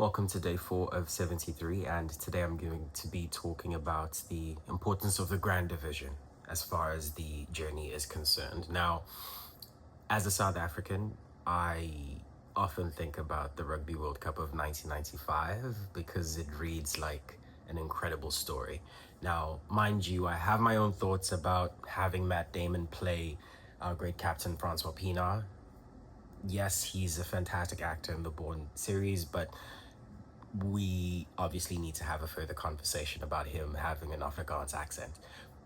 Welcome to day 4 of 73, and today I'm going to be talking about the importance of the grand division as far as the journey is concerned. Now, as a South African, I often think about the Rugby World Cup of 1995 because it reads like an incredible story. Now, mind you, I have my own thoughts about having Matt Damon play our great captain Francois Pienaar. Yes, he's a fantastic actor in the Bourne series, but we obviously need to have a further conversation about him having an Afrikaans accent.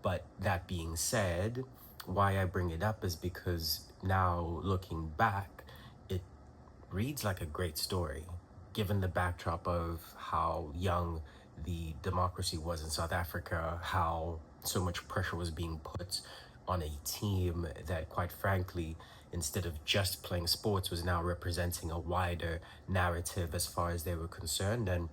But that being said, why I bring it up is because now looking back, it reads like a great story, given the backdrop of how young the democracy was in South Africa, how so much pressure was being put on a team that, quite frankly, instead of just playing sports, was now representing a wider narrative as far as they were concerned. And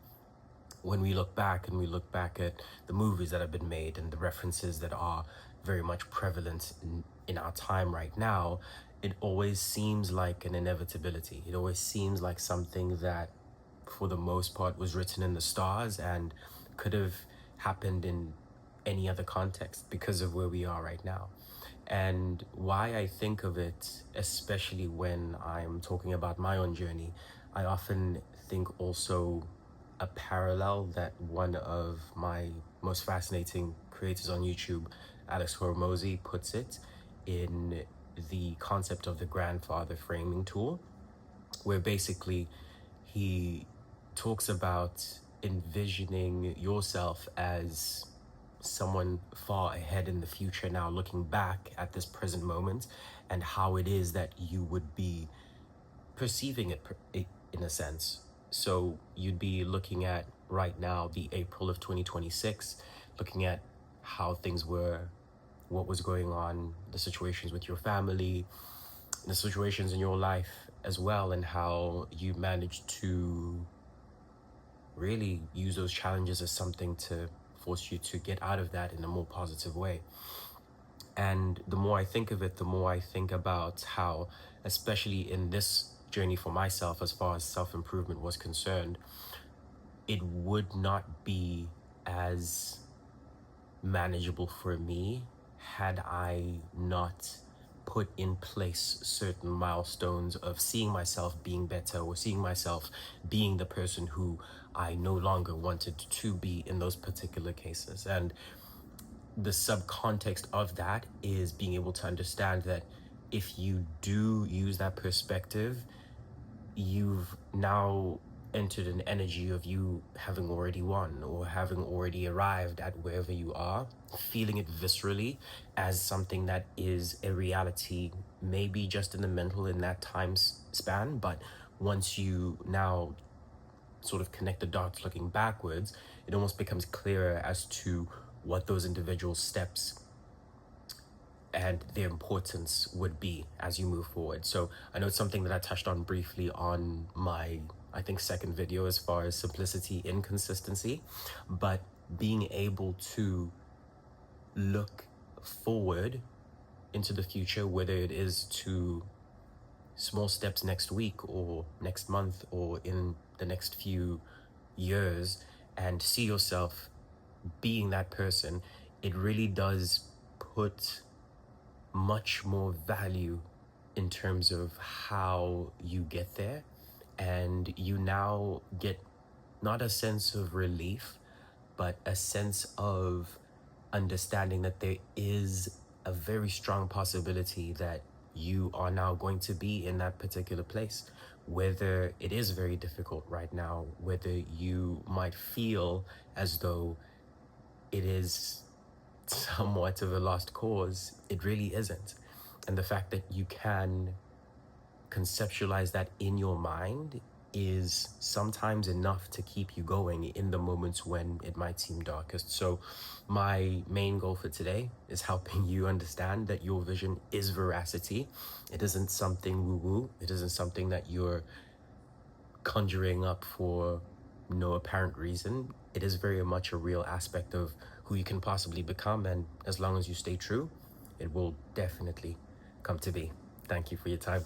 when we look back at the movies that have been made and the references that are very much prevalent in our time right now, it always seems like an inevitability. It always seems like something that, for the most part, was written in the stars and could have happened in any other context because of where we are right now. And why I think of it, especially when I'm talking about my own journey, I often think also a parallel that one of my most fascinating creators on YouTube, Alex Hormozy, puts it in the concept of the grandfather framing tool, where basically he talks about envisioning yourself as someone far ahead in the future, now looking back at this present moment and how it is that you would be perceiving it in a sense. So you'd be looking at right now the April of 2026, looking at how things were, what was going on, the situations with your family, the situations in your life as well, and how you managed to really use those challenges as something to force you to get out of that in a more positive way. And the more I think of it, the more I think about how, especially in this journey for myself, as far as self-improvement was concerned, it would not be as manageable for me had I not put in place certain milestones of seeing myself being better or seeing myself being the person who I no longer wanted to be in those particular cases. And the subcontext of that is being able to understand that if you do use that perspective, you've now entered an energy of you having already won or having already arrived at wherever you are, feeling it viscerally as something that is a reality, maybe just in the mental in that time span. But once you now sort of connect the dots looking backwards, it almost becomes clearer as to what those individual steps and their importance would be as you move forward. So I know it's something that I touched on briefly on my, I think, second video as far as simplicity in consistency, but being able to look forward into the future, whether it is to small steps next week or next month or in the next few years, and see yourself being that person, it really does put much more value in terms of how you get there. And you now get not a sense of relief, but a sense of understanding that there is a very strong possibility that you are now going to be in that particular place, whether it is very difficult right now, whether you might feel as though it is somewhat of a lost cause. It really isn't. And the fact that you can conceptualize that in your mind is sometimes enough to keep you going in the moments when it might seem darkest. So my main goal for today is helping you understand that your vision is veracity. It isn't something woo-woo. It isn't something that you're conjuring up for no apparent reason. It is very much a real aspect of who you can possibly become, and as long as you stay true, it will definitely come to be. Thank you for your time.